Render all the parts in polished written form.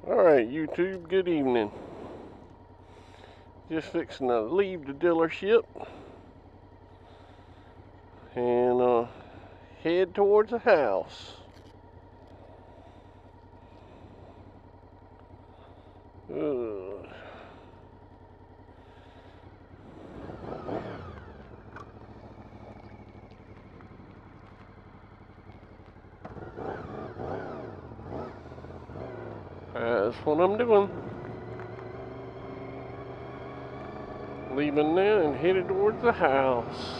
Alright, YouTube, good evening. Just fixing to leave the dealership and head towards the house. Ugh. That's what I'm doing. Leaving now and headed towards the house.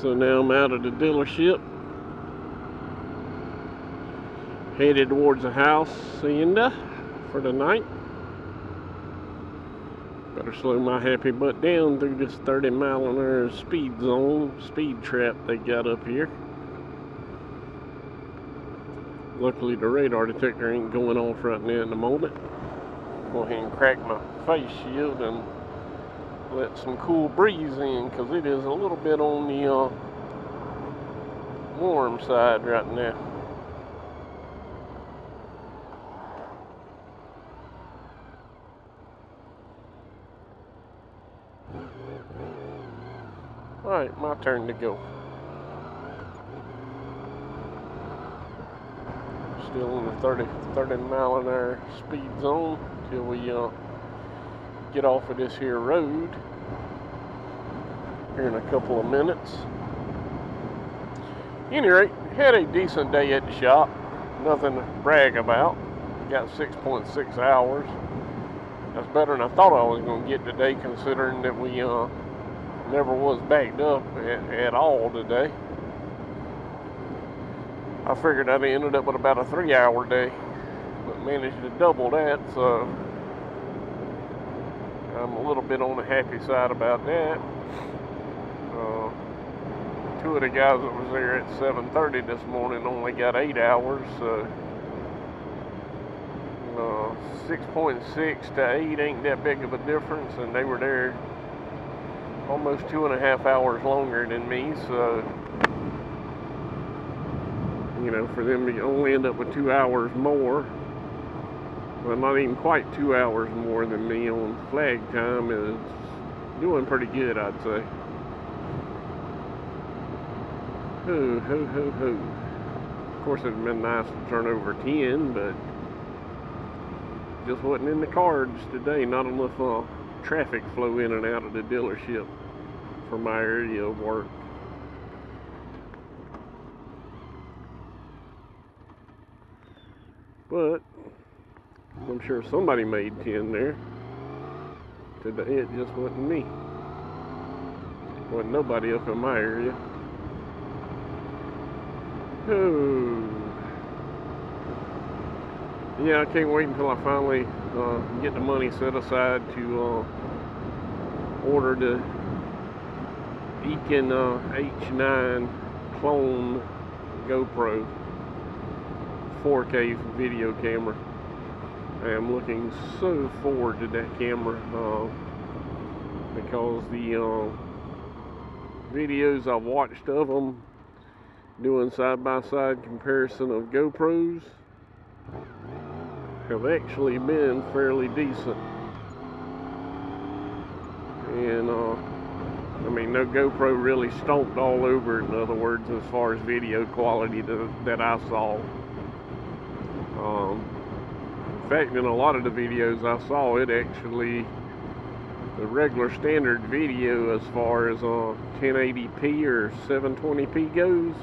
So now I'm out of the dealership, headed towards the house for the night. Better slow my happy butt down through this 30-mile-an-hour speed trap they got up here. Luckily the radar detector ain't going off right now in the moment. Go ahead and crack my face shield and let some cool breeze in, because it is a little bit on the warm side right now. Alright, my turn to go. Still in the 30-mile-an-hour speed zone till we get off of this here road here in a couple of minutes. At any rate, had a decent day at the shop. Nothing to brag about. Got 6.6 hours. That's better than I thought I was going to get today, considering that we never was backed up at all today. I figured I'd ended up with about a 3-hour day, but managed to double that, so I'm a little bit on the happy side about that. Two of the guys that was there at 7:30 this morning only got 8 hours, so 6.6 to 8 ain't that big of a difference, and they were there almost 2.5 hours longer than me, so you know, for them to only end up with 2 hours more, well, not even quite 2 hours more than me on flag time, is doing pretty good, I'd say. Ho, ho, ho, ho. Of course, it'd have been nice to turn over 10, but just wasn't in the cards today. Not enough traffic flow in and out of the dealership for my area of work. But I'm sure somebody made 10 there. Today it just wasn't me. Wasn't nobody up in my area. Oh. Yeah, I can't wait until I finally get the money set aside to order the yacking H9 clone GoPro 4K video camera. I am looking so forward to that camera because the videos I've watched of them doing side-by-side comparison of GoPros have actually been fairly decent. And I mean, no GoPro really stomped all over it, in other words, as far as video quality that I saw. In fact, in a lot of the videos I saw, it actually, the regular standard video as far as 1080p or 720p goes,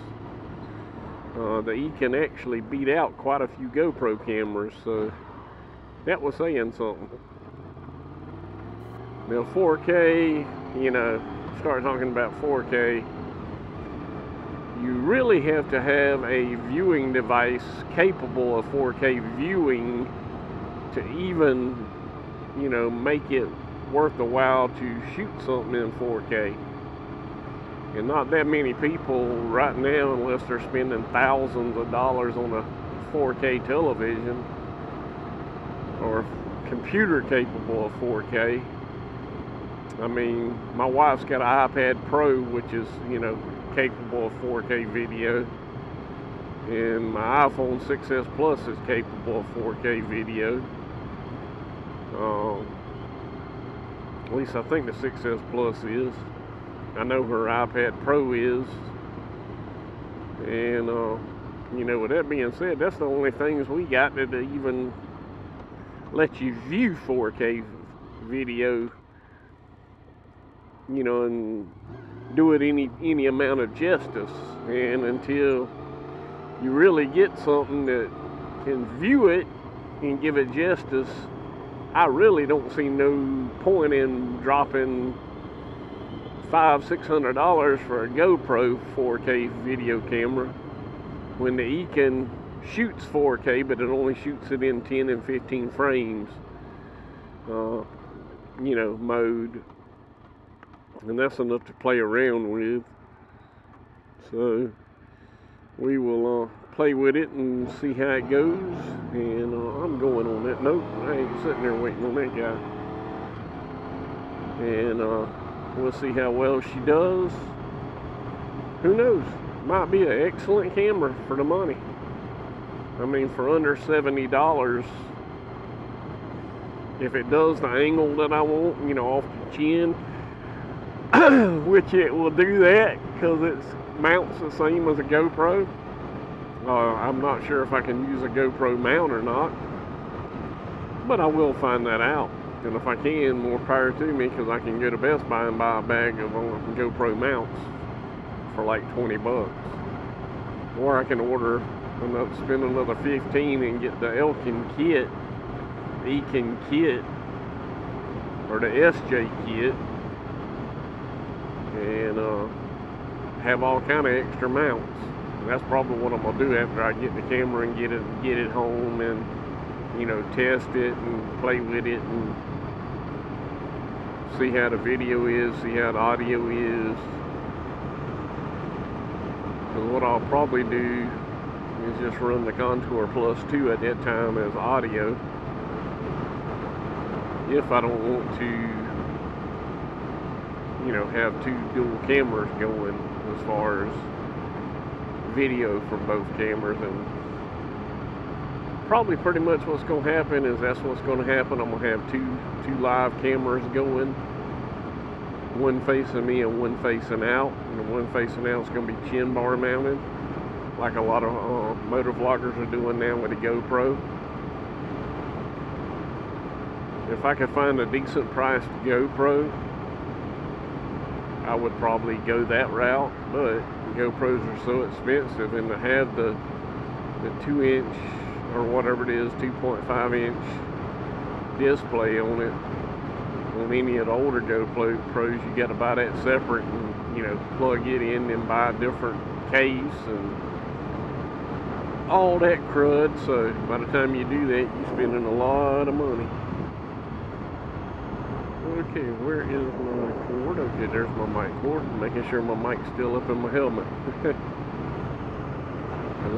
the yacking actually beat out quite a few GoPro cameras, so that was saying something. Now 4K, you know, start talking about 4K, you really have to have a viewing device capable of 4K viewing to even, you know, make it worth the while to shoot something in 4K. And not that many people right now, unless they're spending thousands of dollars on a 4K television or computer capable of 4K. I mean, my wife's got an iPad Pro, which is, you know, capable of 4K video, and my iPhone 6s Plus is capable of 4K video. At least I think the 6s Plus is. I know her iPad Pro is. And you know, with that being said, that's the only things we got that even let you view 4K video, you know, and do it any amount of justice. And until you really get something that can view it and give it justice, I really don't see no point in dropping $500-600 for a GoPro 4K video camera when the yacking shoots 4K, but it only shoots it in 10 and 15 frames, you know, mode. And that's enough to play around with. So we will play with it and see how it goes. And I'm going on that note. I ain't sitting there waiting on that guy. And we'll see how well she does. Who knows? Might be an excellent camera for the money. I mean, for under $70, if it does the angle that I want, you know, off the chin, which it will do that because it mounts the same as a GoPro. I'm not sure if I can use a GoPro mount or not, but I will find that out. And if I can, more power to me, because I can go to Best Buy and buy a bag of GoPro mounts for like $20. Or I can order spend another $15 and get the yacking kit, or the SJ kit, and have all kind of extra mounts. And that's probably what I'm gonna do after I get the camera and get it home and, you know, test it and play with it and see how the video is, see how the audio is. Because what I'll probably do is just run the Contour Plus 2 at that time as audio, if I don't want to, you know, have two dual cameras going as far as video from both cameras. And probably pretty much what's going to happen is that's what's going to happen. I'm going to have two live cameras going, one facing me and one facing out. And the one facing out is going to be chin bar mounted, like a lot of motor vloggers are doing now with a GoPro. If I could find a decent priced GoPro, I would probably go that route, but GoPros are so expensive, and to have the 2-inch or whatever it is, 2.5-inch display on it, on any of the older GoPros, you got to buy that separate and, you know, plug it in and buy a different case and all that crud. So by the time you do that, you're spending a lot of money. Okay, where is my cord? Okay, there's my mic cord. Making sure my mic's still up in my helmet. Because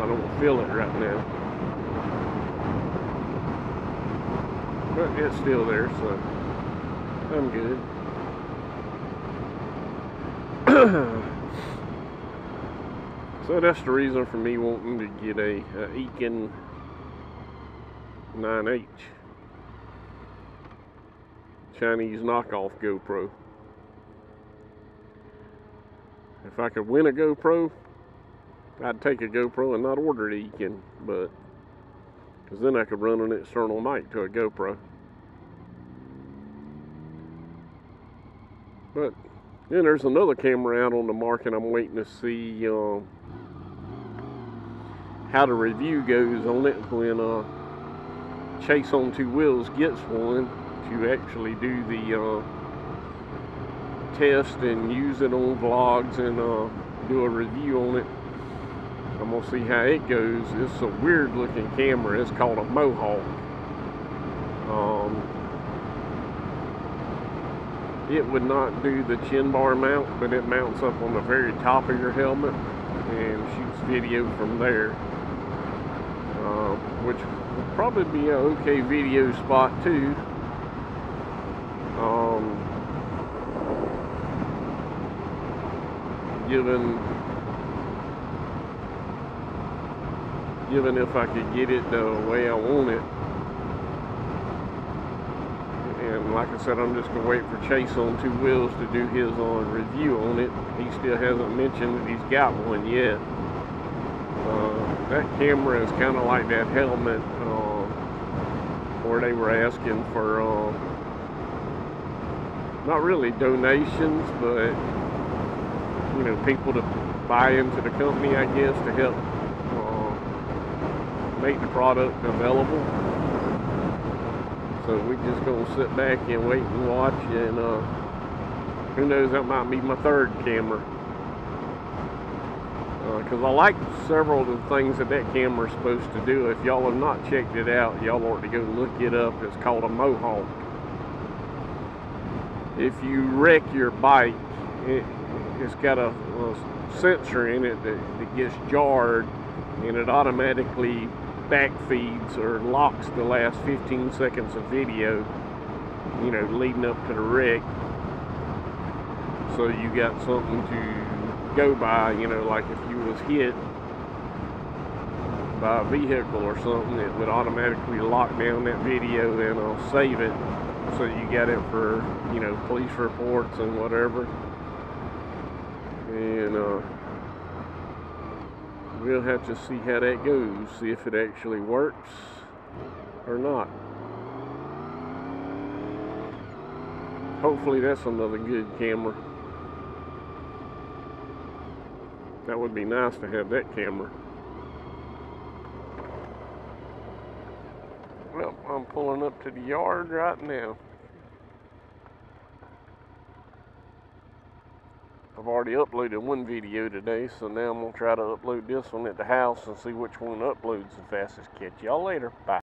I don't feel it right now. But it's still there, so I'm good. So that's the reason for me wanting to get a yacking 9H. Chinese knockoff GoPro. If I could win a GoPro, I'd take a GoPro and not order a yacking, but because then I could run an external mic to a GoPro. But then there's another camera out on the market. I'm waiting to see how the review goes on it when Chase on Two Wheels gets one, to actually do the test and use it on vlogs and do a review on it. I'm gonna see how it goes. It's a weird looking camera. It's called a Mohawk. It would not do the chin bar mount, but it mounts up on the very top of your helmet and shoots video from there, which would probably be an okay video spot too. Given if I could get it the way I want it. And like I said, I'm just going to wait for Chase on Two Wheels to do his review on it. He still hasn't mentioned that he's got one yet. That camera is kind of like that helmet where they were asking for, not really donations, but, you know, people to buy into the company, I guess, to help make the product available. So we just gonna sit back and wait and watch, and who knows, that might be my third camera, because I like several of the things that camera is supposed to do. If y'all have not checked it out, y'all ought to go look it up. It's called a Mohawk. If you wreck your bike, it's got a sensor in it that gets jarred, and it automatically backfeeds or locks the last 15 seconds of video, you know, leading up to the wreck. So you got something to go by, you know, like if you was hit by a vehicle or something, it would automatically lock down that video and save it, so you got it for, you know, police reports and whatever. And we'll have to see how that goes, see if it actually works or not. Hopefully that's another good camera. That would be nice to have that camera. Well, I'm pulling up to the yard right now. I've already uploaded one video today, so now I'm going to try to upload this one at the house and see which one uploads the fastest. Catch y'all later. Bye.